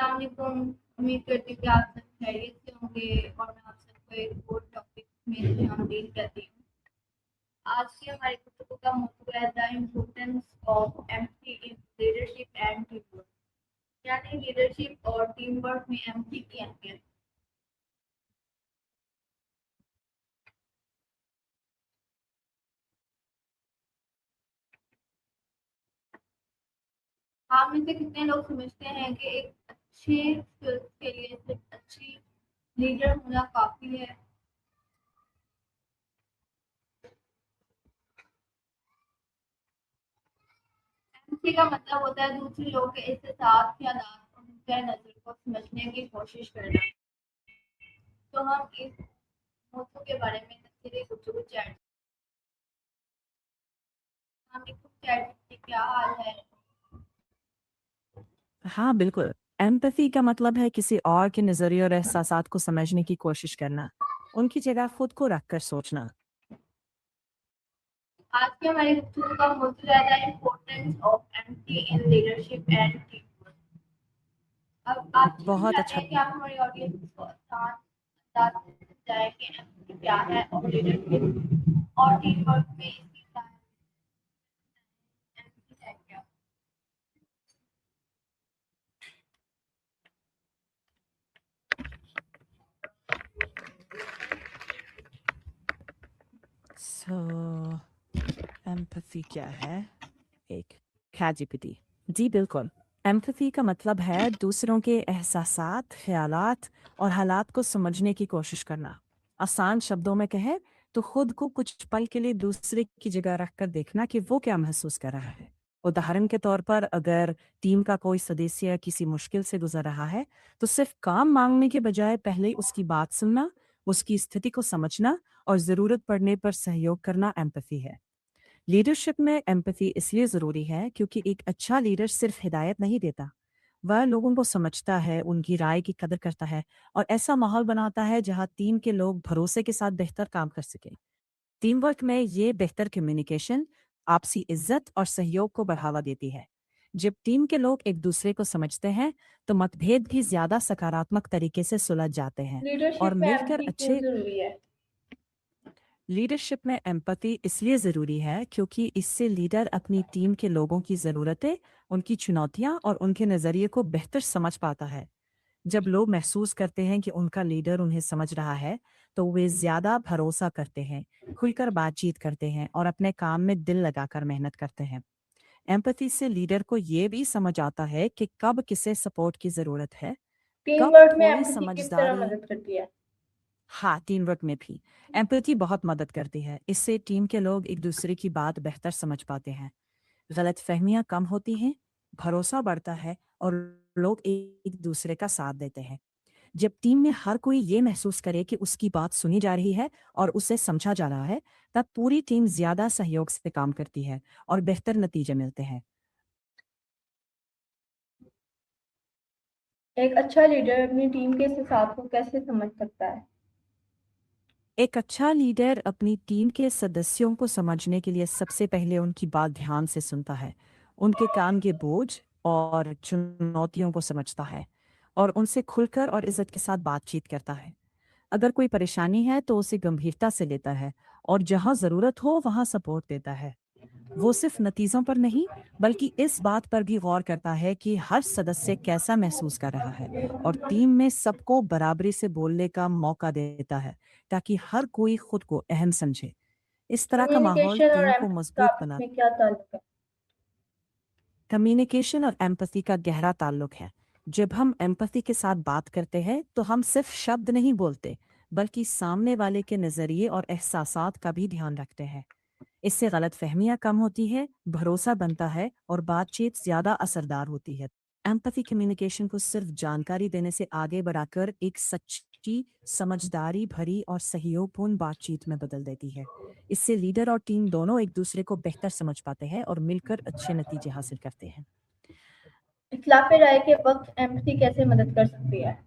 अस्सलामुअलैकुम। उम्मीद करती हूँ कि आप सब खैरियत से होंगे और मैं आप सबको एक और टॉपिक में से हम डील करती हूँ। आज की हमारी गुफ्तगू का मौजूद है the importance of empathy in leadership and team work, यानी लीडरशिप और टीम वर्क में एम्पैथी की अहमियत। आप में से कितने लोग समझते हैं कि एक अच्छे स्किल्स के लिए सिर्फ अच्छी लीडर होना काफी है? एम्पैथी का मतलब होता है दूसरे लोग के एहसास, ख्यालात और नुक्ता नजर को समझने की कोशिश करना। तो हम इस मौजूद के बारे में तफसीली गुफ्तगू चैट क्या हाल है? हाँ बिल्कुल। एम्पैथी का मतलब है किसी और के नज़रिए और एहसासात को समझने की कोशिश करना, उनकी जगह खुद को रखकर सोचना। आज की हमारी गुफ्तगू का मौजूद है the importance of empathy in leadership and team work. अब आप जानना बहुत चाहते अच्छा। हैं कि आप हमारी ऑडियंस को आसान अंदाज में समझाएं कि एम्पैथी क्या है और लीडरशिप और टीम वर्क में इसकी एम्पैथी है क्या? सो एम्पैथी क्या है? एक खैजिपिटी। जी बिल्कुल। एम्पैथी का मतलब है दूसरों के एहसासात, ख्यालात और हालात को समझने की कोशिश करना। आसान शब्दों में कहें तो खुद को कुछ पल के लिए दूसरे की जगह रखकर देखना कि वो क्या महसूस कर रहा है। उदाहरण के तौर पर अगर टीम का कोई सदस्य किसी मुश्किल से गुजर रहा है तो सिर्फ काम मांगने के बजाय पहले उसकी बात सुनना, उसकी स्थिति को समझना और ज़रूरत पड़ने पर सहयोग करना एम्पैथी है। लीडरशिप में एम्पैथी इसलिए ज़रूरी है क्योंकि एक अच्छा लीडर सिर्फ हिदायत नहीं देता, वह लोगों को समझता है, उनकी राय की कदर करता है और ऐसा माहौल बनाता है जहां टीम के लोग भरोसे के साथ बेहतर काम कर सकें। टीम वर्क में ये बेहतर कम्युनिकेशन, आपसी इज्जत और सहयोग को बढ़ावा देती है। जब टीम के लोग एक दूसरे को समझते हैं तो मतभेद भी ज्यादा सकारात्मक तरीके से सुलझ जाते हैं और लीडरशिप में मिलकर एम्पैथी क्यों अच्छे। जरूरी है? लीडरशिप में एम्पैथी इसलिए ज़रूरी है क्योंकि इससे लीडर अपनी टीम के लोगों की ज़रूरतें, उनकी चुनौतियां और उनके नज़रिए को बेहतर समझ पाता है। जब लोग महसूस करते हैं कि उनका लीडर उन्हें समझ रहा है, तो वे ज़्यादा भरोसा करते हैं, खुलकर बातचीत करते हैं और अपने काम में दिल लगाकर मेहनत करते हैं। एम्पैथी से लीडर को ये भी समझ आता है कि कब किसे सपोर्ट की ज़रूरत है, टीम कब वर्क में थोड़ी एम्पैथी किस तरह समझदारी। मदद करती है? हाँ, टीम वर्क में भी एम्पैथी बहुत मदद करती है। इससे टीम के लोग एक दूसरे की बात बेहतर समझ पाते हैं, गलतफहमियां कम होती हैं, भरोसा बढ़ता है और लोग एक दूसरे का साथ देते हैं। जब टीम में हर कोई ये महसूस करे कि उसकी बात सुनी जा रही है और उसे समझा जा रहा है, तब पूरी टीम ज्यादा सहयोग से काम करती है और बेहतर नतीजे मिलते हैं। एक अच्छा लीडर अपनी टीम के एहसास को कैसे समझ सकता है? एक अच्छा लीडर अपनी टीम के सदस्यों को समझने के लिए सबसे पहले उनकी बात ध्यान से सुनता है, उनके काम के बोझ और चुनौतियों को समझता है और उनसे खुलकर और इज्जत के साथ बातचीत करता है। अगर कोई परेशानी है तो उसे गंभीरता से लेता है और जहां जरूरत हो वहां सपोर्ट देता है। वो सिर्फ नतीजों पर नहीं, बल्कि इस बात पर भी गौर करता है कि हर सदस्य कैसा महसूस कर रहा है और टीम में सबको बराबरी से बोलने का मौका देता है, ताकि हर कोई खुद को अहम समझे। इस तरह का माहौल कम्युनिकेशन और टीम को एम्पैथी का मजबूत आपस बना। में क्या ताल्लुक है? कम्युनिकेशन और एम्पैथी का गहरा ताल्लुक है। जब हम एम्पैथी के साथ बात करते हैं तो हम सिर्फ शब्द नहीं बोलते, बल्कि सामने वाले के नज़रिए और एहसासात का भी ध्यान रखते हैं। इससे गलतफहमियां कम होती है, भरोसा बनता है और बातचीत ज्यादा असरदार होती है। एम्पैथी कम्युनिकेशन को सिर्फ जानकारी देने से आगे बढ़ाकर एक सच्ची, समझदारी भरी और सहयोगपूर्ण बातचीत में बदल देती है। इससे लीडर और टीम दोनों एक दूसरे को बेहतर समझ पाते हैं और मिलकर अच्छे नतीजे हासिल करते हैं। इख्तिलाफ राय के वक्त एम्पैथी कैसे मदद कर सकती है?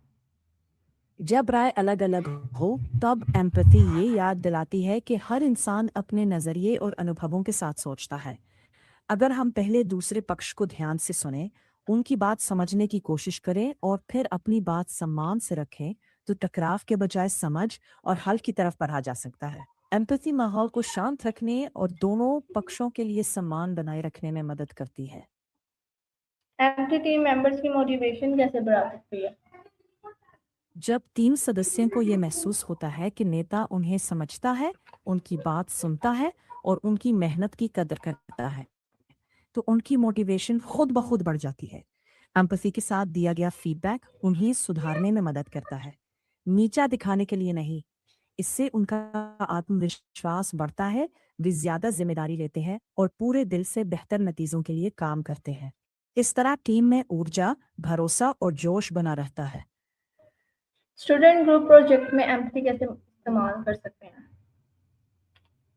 जब राय अलग अलग हो तब एम्पैथी ये याद दिलाती है कि हर इंसान अपने नज़रिए और अनुभवों के साथ सोचता है। अगर हम पहले दूसरे पक्ष को ध्यान से सुने उनकी बात समझने की कोशिश करें और फिर अपनी बात सम्मान से रखें, तो टकराव के बजाय समझ और हल की तरफ बढ़ा जा सकता है। एम्पैथी माहौल को शांत रखने और दोनों पक्षों के लिए सम्मान बनाए रखने में मदद करती है। एम्प्टी टीम मेंबर्स की मोटिवेशन कैसे बढ़ा सकती है? जब टीम सदस्यों को ये महसूस होता है कि नेता उन्हें समझता है, उनकी बात सुनता है और उनकी मेहनत की कदर करता है, तो उनकी मोटिवेशन खुद ब खुद बढ़ जाती है। एम्पैथी के साथ दिया गया फीडबैक उन्हें सुधारने में मदद करता है, नीचा दिखाने के लिए नहीं। इससे उनका आत्मविश्वास बढ़ता है, वे ज्यादा जिम्मेदारी लेते हैं और पूरे दिल से बेहतर नतीजों के लिए काम करते हैं। इस तरह टीम में ऊर्जा, भरोसा और जोश बना रहता है। स्टूडेंट ग्रुप प्रोजेक्ट में एम्प्टी कैसे इस्तेमाल कर सकते हैं?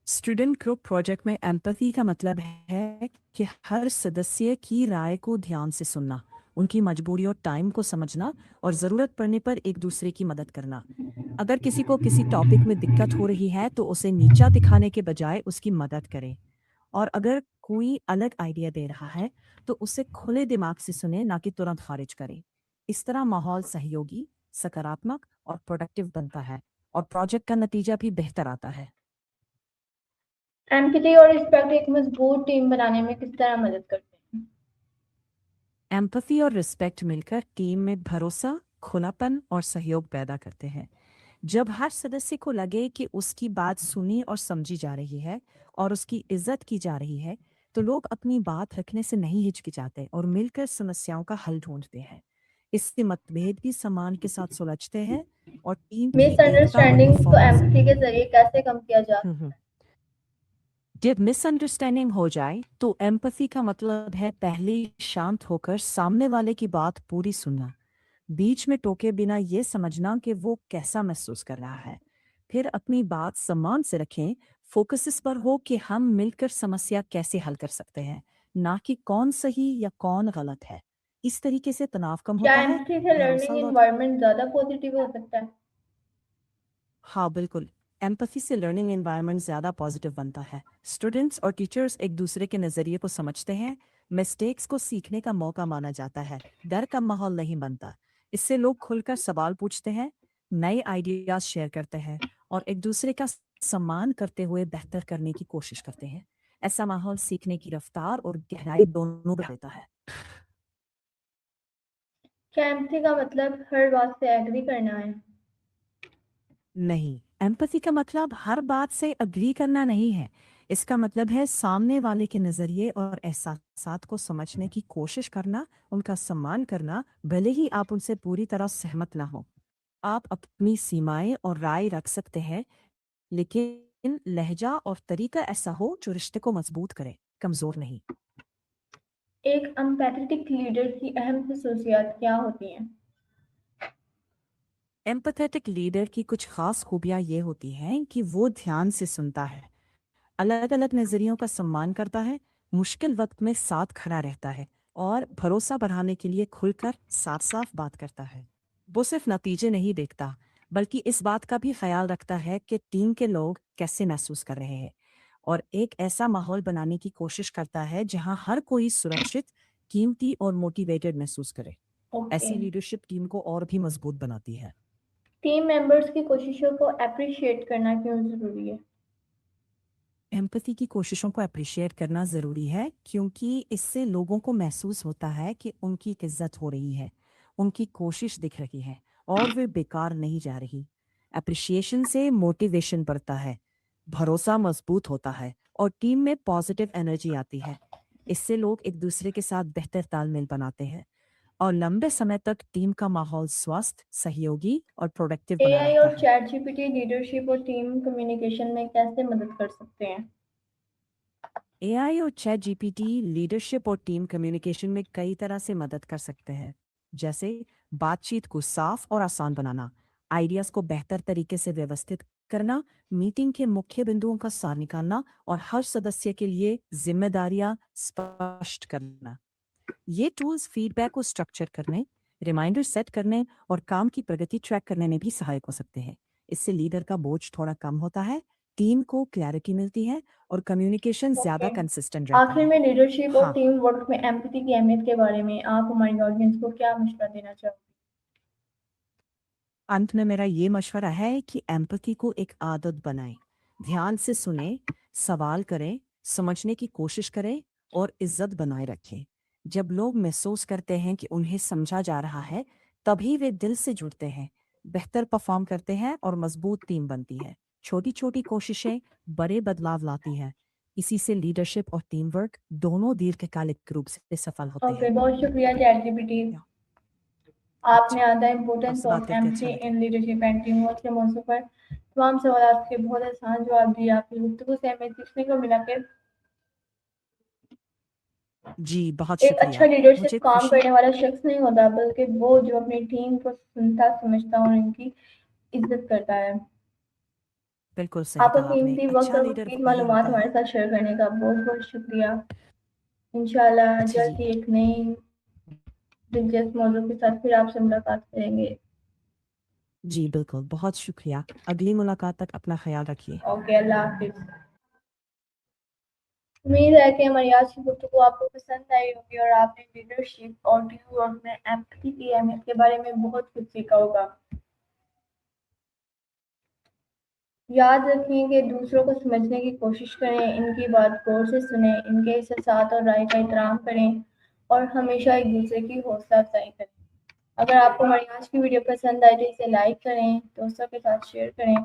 स्टूडेंट ग्रुप प्रोजेक्ट में एम्पैथी का मतलब है कि हर सदस्य की राय को ध्यान से सुनना, उनकी मजबूरी और टाइम को समझना और ज़रूरत पड़ने पर एक दूसरे की मदद करना। अगर किसी को किसी टॉपिक में दिक्कत हो रही है तो उसे नीचा दिखाने के बजाय उसकी मदद करें, और अगर कोई अलग आइडिया दे रहा है तो उसे खुले दिमाग से सुने, ना कि तुरंत खारिज करें। इस तरह माहौल सहयोगी, सकारात्मक और प्रोडक्टिव बनता है और प्रोजेक्ट का नतीजा भी बेहतर आता है। एम्पैथी और रिस्पेक्ट एक मजबूत टीम बनाने में किस तरह मदद करते हैं? एम्पैथी और रिस्पेक्ट मिलकर टीम में भरोसा, खुलापन और सहयोग पैदा करते हैं। जब हर सदस्य को लगे कि उसकी बात सुनी और समझी जा रही है और उसकी इज्जत की जा रही है, तो लोग अपनी बात रखने से नहीं हिचकिचाते और मिलकर समस्याओं का हल ढूंढते हैं। इससे मतभेद भी सम्मान के साथ सुलझते हैं और टीम की एकता और मिसअंडरस्टैंडिंग को परफॉर्मेंस। एम्पैथी के जरिए कैसे कम किया जा सकता है? जब मिसअंडरस्टैंडिंग हो जाए तो एम्पैथी का मतलब है पहले ही शांत होकर सामने वाले की बात पूरी सुनना, बीच में टोके बिना ये समझना कि वो कैसा महसूस कर रहा है। फिर अपनी बात सम्मान से रखें, फोकस इस पर हो कि हम मिलकर समस्या कैसे हल कर सकते हैं, ना कि कौन सही या कौन गलत है। इस तरीके से तनाव कम क्या होता है, एम्पैथी से भरोसा लर्निंग लौट। एनवायरनमेंट ज्यादा पॉजिटिव हो सकता है? हाँ बिल्कुल, एम्पैथी से लर्निंग एनवायरनमेंट ज़्यादा पॉजिटिव बनता है। स्टूडेंट्स और टीचर्स एक दूसरे के नज़रिए को समझते हैं, मिस्टेक्स को सीखने का मौका माना जाता है, डर का माहौल नहीं बनता। इससे लोग खुलकर सवाल पूछते हैं, नए आइडियाज शेयर करते हैं और एक दूसरे का सम्मान करते हुए बेहतर करने की कोशिश करते हैं। ऐसा माहौल सीखने की रफ्तार और गहराई दोनों बढ़ाता है। क्या एम्पैथी का मतलब हर बात से एग्री करना है? नहीं, एम्पैथी का मतलब हर बात से अग्री करना नहीं है। इसका मतलब है सामने वाले के नज़रिए और एहसासात को समझने की कोशिश करना, उनका सम्मान करना, भले ही आप उनसे पूरी तरह सहमत ना हो। आप अपनी सीमाएं और राय रख सकते हैं, लेकिन लहजा और तरीका ऐसा हो जो रिश्ते को मजबूत करे, कमजोर नहीं। एक एम्पैथेटिक लीडर की अहम खसूसियात क्या होती हैं? एम्पैथेटिक लीडर की कुछ खास खूबियां ये होती हैं कि वो ध्यान से सुनता है, अलग अलग नजरियों का सम्मान करता है, मुश्किल वक्त में साथ खड़ा रहता है और भरोसा बढ़ाने के लिए खुलकर साफ साफ बात करता है। वो सिर्फ नतीजे नहीं देखता, बल्कि इस बात का भी ख्याल रखता है कि टीम के लोग कैसे महसूस कर रहे हैं और एक ऐसा माहौल बनाने की कोशिश करता है जहां हर कोई सुरक्षित, कीमती और मोटिवेटेड महसूस करे। ओके। ऐसी लीडरशिप टीम को और भी मजबूत बनाती है। टीम मेंबर्स की कोशिशों को अप्रिशिएट करना क्यों जरूरी है? एम्पैथी की कोशिशों को अप्रिशिएट करना ज़रूरी है क्योंकि इससे लोगों को महसूस होता है कि उनकी इज्जत हो रही है, उनकी कोशिश दिख रही है और वे बेकार नहीं जा रही। अप्रिशिएशन से मोटिवेशन बढ़ता है, भरोसा मजबूत होता है और टीम में पॉजिटिव एनर्जी आती है। इससे लोग एक दूसरे के साथ बेहतर तालमेल बनाते हैं और लंबे समय तक टीम का माहौल स्वस्थ, सहयोगी और प्रोडक्टिव बना एआई रहता और है। चैट जीपीटी लीडरशिप और टीम कम्युनिकेशन में कैसे मदद कर सकते हैं? एआई और चैट जीपीटी लीडरशिप और टीम कम्युनिकेशन में कई तरह से मदद कर सकते हैं, जैसे बातचीत को साफ और आसान बनाना, आइडियाज को बेहतर तरीके से व्यवस्थित करना, मीटिंग के मुख्य बिंदुओं का सार निकालना और हर सदस्य के लिए जिम्मेदारियां स्पष्ट करना। ये टूल्स फीडबैक को स्ट्रक्चर करने, रिमाइंडर सेट करने और काम की प्रगति ट्रैक करने में भी सहायक हो सकते हैं। इससे लीडर का बोझ थोड़ा कम होता है, टीम को क्लैरिटी मिलती है और कम्युनिकेशन ज्यादा Okay. कंसिस्टेंट रहता आखिर है। में लीडरशिप और हाँ, टीम वर्क में एम्पैथी की अहमियत के बारे में आप हमारी ऑडियंस को क्या मशवरा देना चाहोगे? अंत में मेरा ये मशवरा है कि एम्पैथी को एक आदत बनाएं। ध्यान से सुने, सवाल करें, समझने की कोशिश करें और इज्जत बनाए रखें। जब लोग महसूस करते हैं कि उन्हें समझा जा रहा है, तभी वे दिल से जुड़ते हैं, बेहतर परफॉर्म करते हैं और मजबूत टीम बनती है। छोटी छोटी कोशिशें बड़े बदलाव लाती हैं। इसी से लीडरशिप और टीम वर्क दोनों दीर्घकालिक रूप से सफल होते ओके, हैं। बहुत शुक्रिया चैटजीपीटी। या, आपने अच्छा, आधा इम्पोर्टेंस आपसे बात ऑफ करके अच्छा एम्पैथी लगा। In leadership and team work के मौजूद पर तमाम सवालों के बहुत आसान जवाब दिए। आपकी गुफ्तगू से हमें सीखने को मिला कि जी, बहुत एक अच्छा शुक्रिया। लीडरशिप मुझे काम खुशी करने वाला शख्स नहीं होता, बल्कि वो जो अपनी टीम को सुनता, समझता और उनकी इज्जत करता है। बिल्कुल सही आपका कहा आपने। कीमती वक्त अच्छा और लीडर मुफीद वही मालूमात होता है। हमारे साथ शेयर करने का बहुत बहुत शुक्रिया। इंशाल्लाह अच्छा जी। जल्द ही एक नई दिलचस्प मौजू के साथ फिर आपसे मुलाकात करेंगे। जी बिल्कुल, बहुत शुक्रिया। अगली मुलाकात तक अपना ख्याल रखिए। ओके, अल्लाह हाफिज। उम्मीद है कि हमारी आज की गुफ्तगू आपको पसंद आई होगी और आपने लीडरशिप और टीम वर्क में एम्पैथी की अहमियत के बारे में बहुत कुछ सीखा होगा। याद रखें कि दूसरों को समझने की कोशिश करें, इनकी बात गौर से सुनें, इनके एहसास और राय का एहतराम करें और हमेशा एक दूसरे की हौसला अफजाई करें। अगर आपको हमारी आज की वीडियो पसंद आए तो इसे लाइक करें, दोस्तों के साथ शेयर करें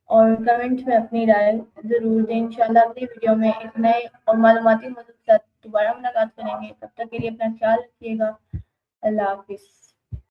और कमेंट में अपनी राय ज़रूर दें। इंशाल्लाह अगली वीडियो में एक नए और मालूमाती मौजूद के साथ दोबारा मुलाकात करेंगे। तब तक के लिए अपना ख्याल रखिएगा। अल्लाह हाफिज़।